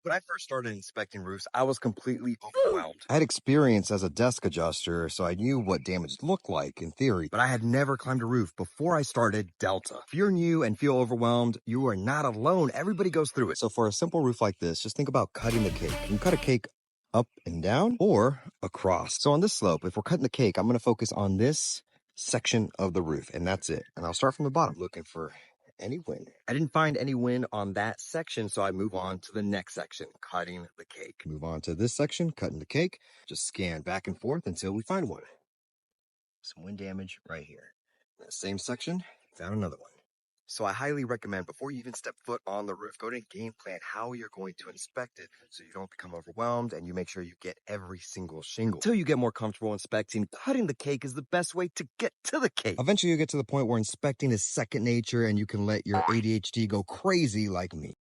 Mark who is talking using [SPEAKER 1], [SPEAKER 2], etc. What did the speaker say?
[SPEAKER 1] When I first started inspecting roofs, I was completely overwhelmed. I had experience as a desk adjuster, so I knew what damage looked like in theory, but I had never climbed a roof before I started Delta. If you're new and feel overwhelmed, you are not alone. Everybody goes through it. So for a simple roof like this, just think about cutting the cake. You can cut a cake up and down or across. So on this slope, if we're cutting the cake, I'm going to focus on this section of the roof, and that's it. And I'll start from the bottom, looking for any wind. I didn't find any wind on that section, so I move on to the next section, cutting the cake. Move on to this section, cutting the cake. Just scan back and forth until we find one. Some wind damage right here. That same section, found another one. So I highly recommend before you even step foot on the roof, go to game plan how you're going to inspect it so you don't become overwhelmed and you make sure you get every single shingle. Until you get more comfortable inspecting, cutting the cake is the best way to get to the cake. Eventually you get to the point where inspecting is second nature and you can let your ADHD go crazy like me.